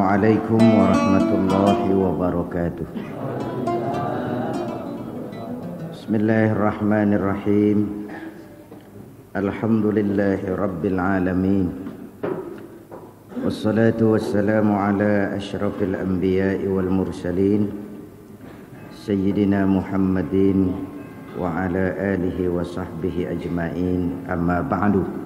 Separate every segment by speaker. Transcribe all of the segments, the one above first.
Speaker 1: Assalamualaikum warahmatullahi wabarakatuh. Bismillahirrahmanirrahim. Alhamdulillahi rabbil alamin. Wassalatu wassalamu ala asyrafil anbiya'i wal mursalin Sayyidina Muhammadin wa ala alihi wa sahbihi ajma'in. Amma ba'du.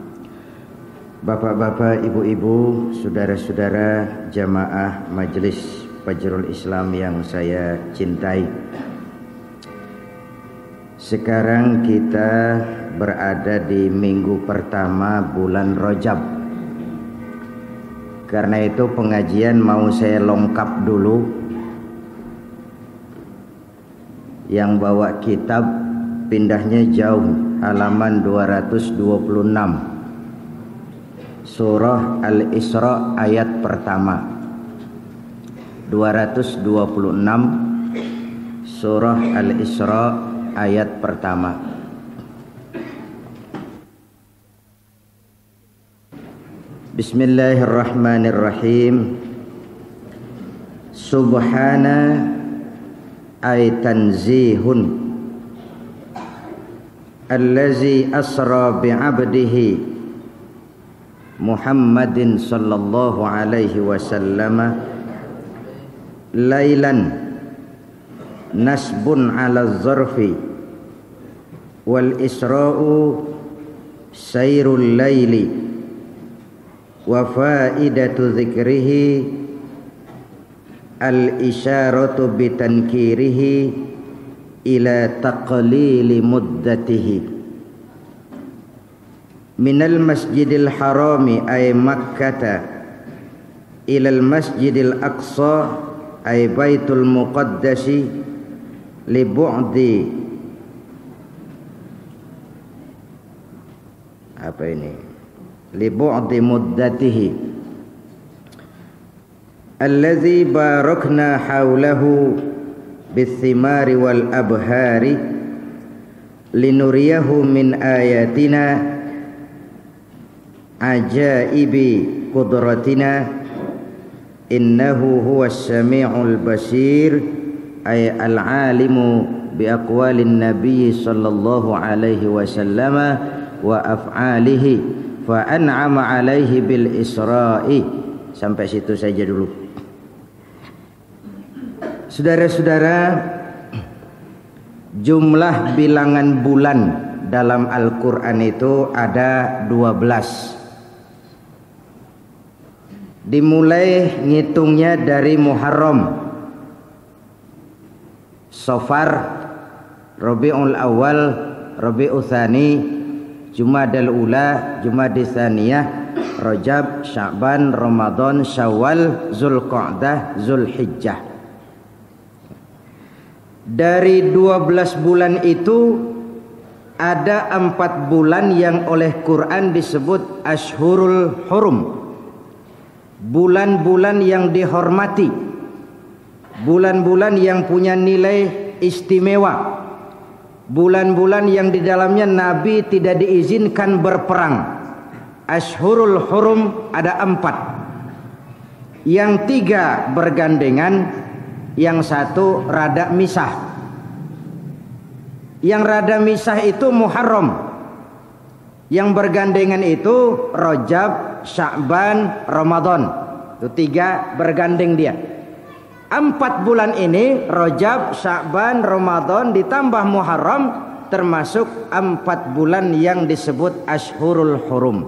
Speaker 1: Bapak-bapak, ibu-ibu, saudara-saudara jamaah Majelis Fajrul Islam yang saya cintai. Sekarang kita berada di minggu pertama bulan Rajab. Karena itu pengajian mau saya lengkap dulu. Yang bawa kitab pindahnya jauh, halaman 226. Surah Al-Isra ayat pertama. 226 Surah Al-Isra ayat pertama. Bismillahirrahmanirrahim. Subhana ay tanzihun allazi asra bi'abdihi Muhammadin sallallahu alaihi wasallam lailan nasbun ala zarfi wal isra'u sayrul laili wa faidatu dzikrihi al isyaratu bitankirihi ila taqlili muddatihi minal masjidil harami ay makkata ilal masjidil aqsa ay baitul muqaddasi li bu'di li bu'di muddatihi allazi barakna hawlahu bithimari wal abhari linuriyahu min ayatina ajaibi qudratina innahu huwas sami'ul basir ay al-alimu bi aqwalin nabiy sallallahu alaihi wasallam wa af'alihi fa an'ama alaihi bil isra'i. Sampai situ saja dulu. Saudara-saudara, jumlah bilangan bulan dalam Al-Qur'an itu ada 12. Dimulai ngitungnya dari Muharram, Safar, Rabiul Awal, Rabiul Tsani, Jumadal Ula, Jumadil Tsaniyah, Rajab, Sya'ban, Ramadan, Syawal, Zulqa'dah, Zulhijjah. Dari 12 bulan itu ada 4 bulan yang oleh Quran disebut Ashhurul Hurum, bulan-bulan yang dihormati, bulan-bulan yang punya nilai istimewa, bulan-bulan yang di dalamnya Nabi tidak diizinkan berperang. Ashhurul Hurum ada 4, yang 3 bergandengan, yang 1 rada misah. Yang rada misah itu Muharram, yang bergandengan itu Rajab, Sya'ban, Ramadan. Itu 3 bergandeng dia. 4 bulan ini Rajab, Sya'ban, Ramadan ditambah Muharram termasuk 4 bulan yang disebut Ashhurul Hurum.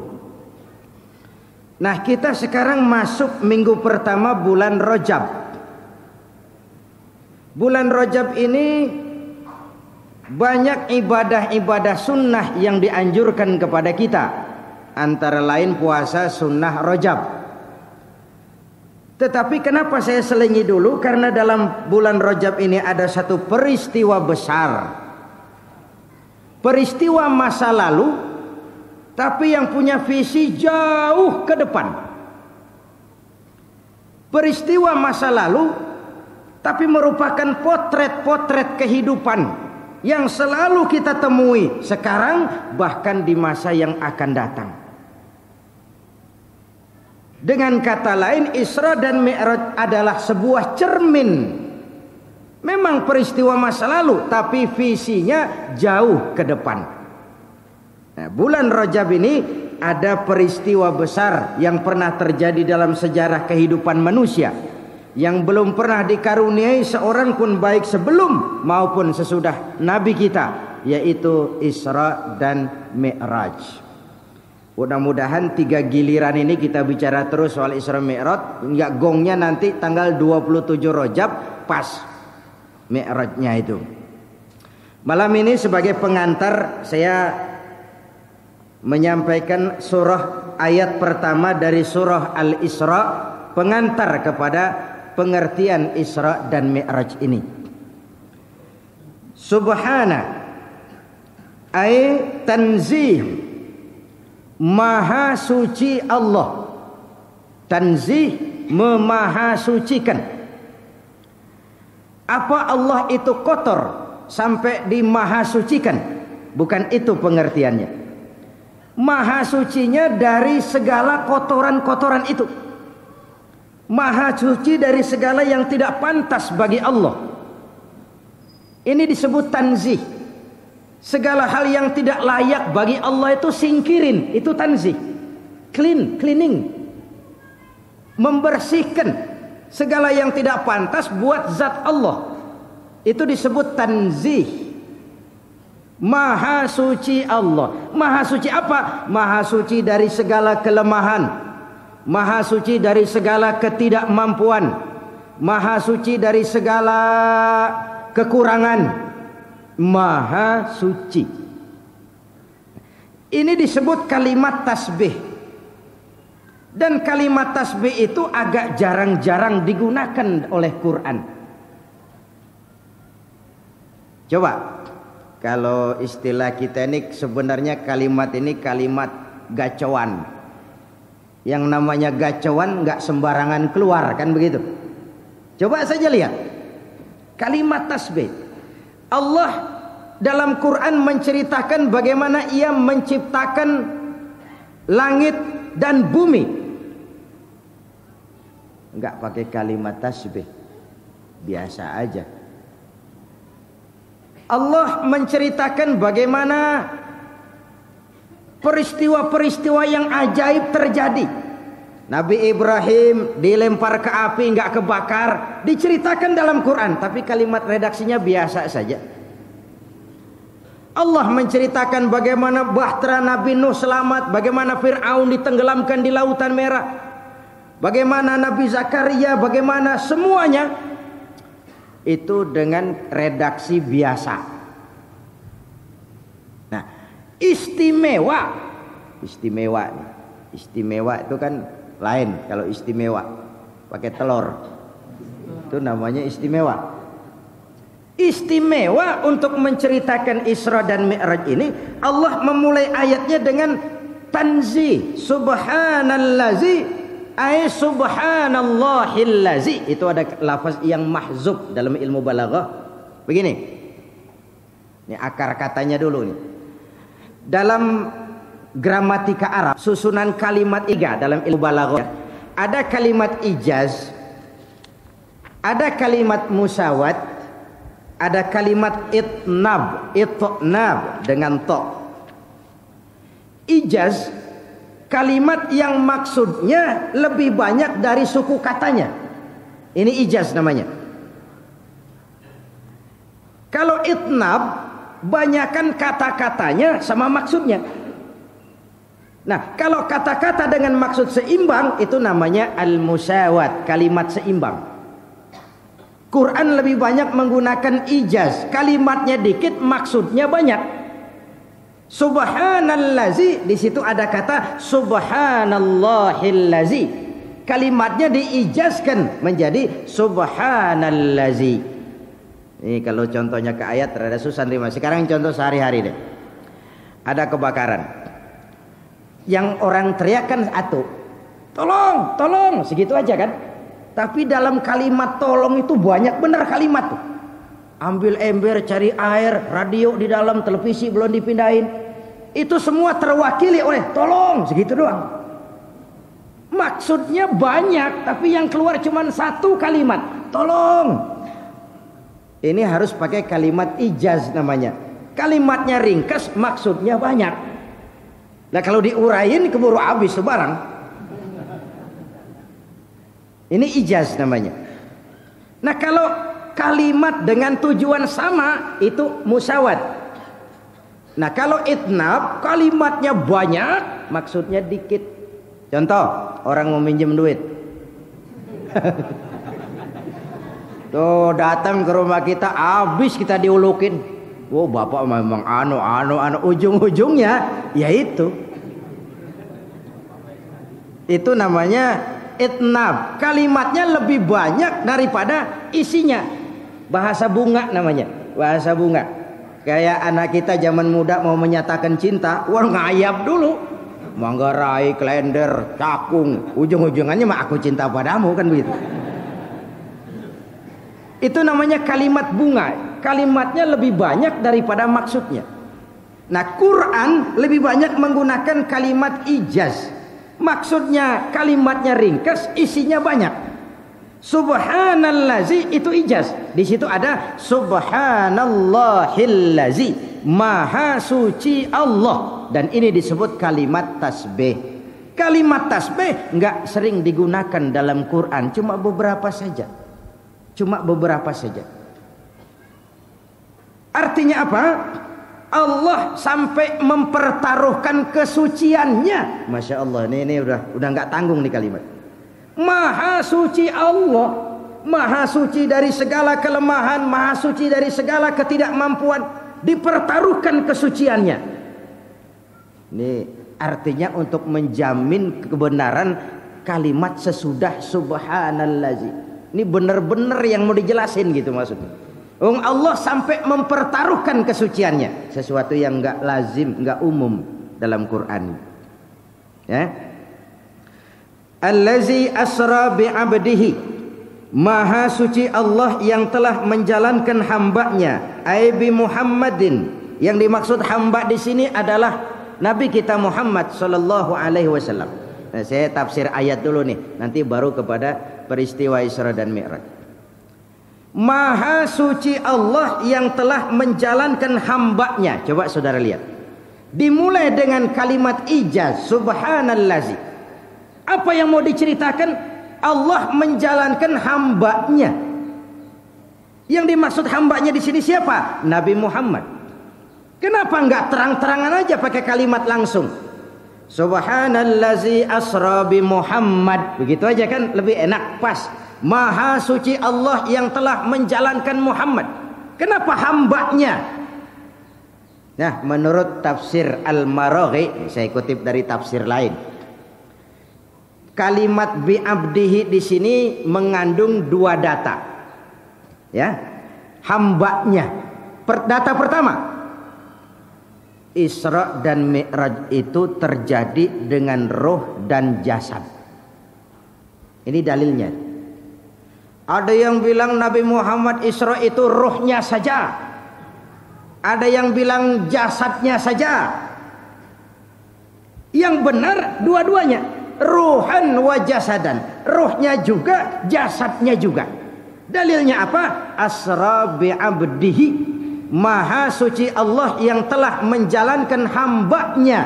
Speaker 1: Nah, kita sekarang masuk minggu pertama bulan Rajab. Bulan Rajab ini banyak ibadah-ibadah sunnah yang dianjurkan kepada kita. Antara lain puasa sunnah Rajab. Tetapi kenapa saya selingi dulu? Karena dalam bulan Rajab ini ada satu peristiwa besar. Peristiwa masa lalu, tapi yang punya visi jauh ke depan. Peristiwa masa lalu, tapi merupakan potret-potret kehidupan yang selalu kita temui sekarang, bahkan di masa yang akan datang. Dengan kata lain, Isra dan Mi'raj adalah sebuah cermin. Memang peristiwa masa lalu, tapi visinya jauh ke depan. Nah, bulan Rajab ini ada peristiwa besar yang pernah terjadi dalam sejarah kehidupan manusia, yang belum pernah dikaruniai seorang pun baik sebelum maupun sesudah Nabi kita, yaitu Isra dan Mi'raj. Mudah-mudahan 3 giliran ini kita bicara terus soal Isra Mi'raj, enggak gongnya nanti tanggal 27 Rajab pas Mi'rajnya itu. Malam ini sebagai pengantar saya menyampaikan surah ayat pertama dari surah Al-Isra, pengantar kepada pengertian Isra dan Mi'raj ini. Subhana ay tanzih, maha suci Allah. Tanzih, memahasucikan. Apa Allah itu kotor sampai dimahasucikan? Bukan itu pengertiannya. Maha sucinya dari segala kotoran-kotoran itu. Maha suci dari segala yang tidak pantas bagi Allah. Ini disebut tanzih. Segala hal yang tidak layak bagi Allah itu singkirin, itu tanzih. Cleaning, membersihkan segala yang tidak pantas buat zat Allah. Itu disebut tanzih. Maha suci Allah. Maha suci apa? Maha suci dari segala kelemahan, maha suci dari segala ketidakmampuan, maha suci dari segala kekurangan. Maha suci. Ini disebut kalimat tasbih. Dan kalimat tasbih itu agak jarang-jarang digunakan oleh Quran. Coba, kalau istilah kita ini sebenarnya kalimat ini kalimat gacoan. Yang namanya gacoan nggak sembarangan keluar, kan begitu? Coba saja lihat kalimat tasbih. Allah dalam Quran menceritakan bagaimana Ia menciptakan langit dan bumi. Enggak pakai kalimat tasbih, biasa aja. Allah menceritakan bagaimana peristiwa-peristiwa yang ajaib terjadi. Nabi Ibrahim dilempar ke api enggak kebakar, diceritakan dalam Quran, tapi kalimat redaksinya biasa saja. Allah menceritakan bagaimana bahtera Nabi Nuh selamat, bagaimana Fir'aun ditenggelamkan di Lautan Merah, bagaimana Nabi Zakaria, bagaimana semuanya itu dengan redaksi biasa. Nah, istimewa itu kan lain. Kalau istimewa pakai telur, itu namanya istimewa. Istimewa untuk menceritakan Isra dan Mi'raj ini, Allah memulai ayatnya dengan tanzih. Subhanallazi ay subhanallahillazi. Itu ada lafaz yang mahzub dalam ilmu balaghah. Begini. Ini akar katanya dulu nih. Dalam gramatika Arab, susunan kalimat iga dalam ilmu balaghah, ada kalimat ijaz, ada kalimat musawat, ada kalimat itnab dengan to. Ijaz kalimat yang maksudnya lebih banyak dari suku katanya. Ini ijaz namanya. Kalau itnab, banyakan kata-katanya sama maksudnya. Nah, kalau kata-kata dengan maksud seimbang, itu namanya al-musawat, kalimat seimbang. Quran lebih banyak menggunakan ijaz, kalimatnya dikit, maksudnya banyak. Subhanallazi, di situ ada kata subhanallahillazi, kalimatnya diijazkan menjadi subhanallazi. Ini kalau contohnya ke ayat rada susah terima. Sekarang contoh sehari-hari deh. Ada kebakaran, yang orang teriakkan atuh, tolong, tolong, segitu aja kan. Tapi dalam kalimat tolong itu banyak benar kalimat tuh. Ambil ember, cari air, radio di dalam, televisi belum dipindahin. Itu semua terwakili oleh tolong, segitu doang. maksudnya banyak, tapi yang keluar cuma satu kalimat. Tolong. Ini harus pakai kalimat ijaz namanya. Kalimatnya ringkas, maksudnya banyak. Nah kalau diurain keburu habis sebarang. Ini ijaz namanya. Nah kalau kalimat dengan tujuan sama itu musyawat. Nah kalau itnab kalimatnya banyak, maksudnya dikit. Contoh, orang mau minjem duit. Tuh datang ke rumah kita, habis kita diulukin. Oh bapak memang ujung-ujungnya yaitu. Itu namanya itnab. Kalimatnya lebih banyak daripada isinya. Bahasa bunga namanya. Bahasa bunga. Kayak anak kita zaman muda mau menyatakan cinta, wah ngayap dulu. Manggarai, klender, cakung, ujung-ujungannya mah aku cinta padamu, kan begitu. Itu namanya kalimat bunga. Kalimatnya lebih banyak daripada maksudnya. Nah, Quran lebih banyak menggunakan kalimat ijaz. Maksudnya kalimatnya ringkas, isinya banyak. Subhanallazi itu ijaz. Di situ ada subhanallahillazi, maha suci Allah, dan ini disebut kalimat tasbih. Kalimat tasbih enggak sering digunakan dalam Quran, cuma beberapa saja. Cuma beberapa saja. Artinya apa? Allah sampai mempertaruhkan kesuciannya. Masya Allah, ini udah nggak tanggung nih kalimat. Maha suci Allah, maha suci dari segala kelemahan, maha suci dari segala ketidakmampuan, dipertaruhkan kesuciannya. Ini artinya untuk menjamin kebenaran kalimat sesudah subhanallazi. Ini benar-benar yang mau dijelasin gitu maksudnya. Allah sampai mempertaruhkan kesuciannya, sesuatu yang enggak lazim, enggak umum dalam Quran. Ya. Allazi asra bi'abdihi, maha suci Allah yang telah menjalankan hambanya, ai bi Muhammadin. Yang dimaksud hamba di sini adalah Nabi kita Muhammad sallallahu alaihi wasallam. Nah, saya tafsir ayat dulu nih, nanti baru kepada peristiwa Isra dan Mi'raj. Maha suci Allah yang telah menjalankan hambanya. Coba saudara lihat. Dimulai dengan kalimat ijaz, subhanallazi. Apa yang mau diceritakan? Allah menjalankan hambanya. Yang dimaksud hambanya di sini siapa? Nabi Muhammad. Kenapa enggak terang-terangan aja pakai kalimat langsung? Subhanallazi asra bi Muhammad. Begitu aja kan lebih enak, pas. Maha suci Allah yang telah menjalankan Muhammad. Kenapa hambanya? Nah, menurut tafsir Al-Maraghi, saya kutip dari tafsir lain. Kalimat bi'abdihi di sini mengandung dua data. Ya. Hambanya. Data pertama, Isra dan Mi'raj itu terjadi dengan roh dan jasad. Ini dalilnya. Ada yang bilang Nabi Muhammad Isra itu rohnya saja. Ada yang bilang jasadnya saja. Yang benar dua-duanya. Ruhan wa jasadan, rohnya juga, jasadnya juga. Dalilnya apa? Asra bi'abdihi, maha suci Allah yang telah menjalankan hambanya.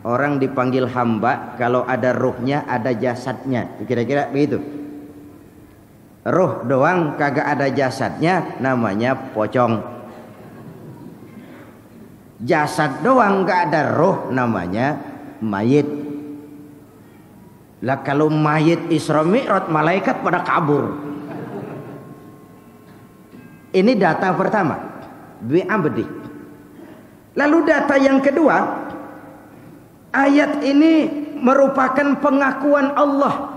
Speaker 1: Orang dipanggil hamba kalau ada ruhnya, ada jasadnya. Kira-kira begitu. Ruh doang kagak ada jasadnya, namanya pocong. Jasad doang gak ada ruh, namanya mayit. Lah kalau mayit Isra Mi'raj, malaikat pada kabur. Ini data pertama, bi'abdi. Lalu data yang kedua, ayat ini merupakan pengakuan Allah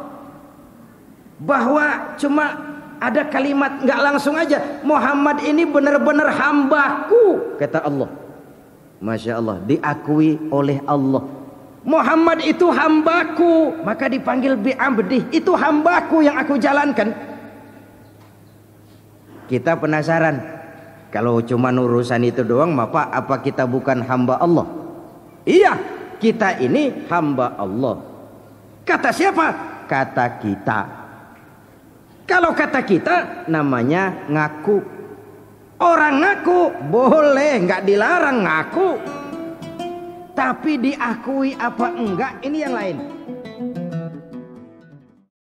Speaker 1: bahwa cuma ada kalimat, nggak langsung aja, Muhammad ini benar-benar hambaku, kata Allah. Masya Allah, diakui oleh Allah. Muhammad itu hambaku, maka dipanggil bi'abdih. Itu hambaku yang aku jalankan. Kita penasaran, kalau cuma urusan itu doang, apa kita bukan hamba Allah? Iya, kita ini hamba Allah. Kata siapa? Kata kita. Kalau kata kita namanya ngaku. Orang ngaku boleh, nggak dilarang ngaku. Tapi diakui apa enggak ini yang lain.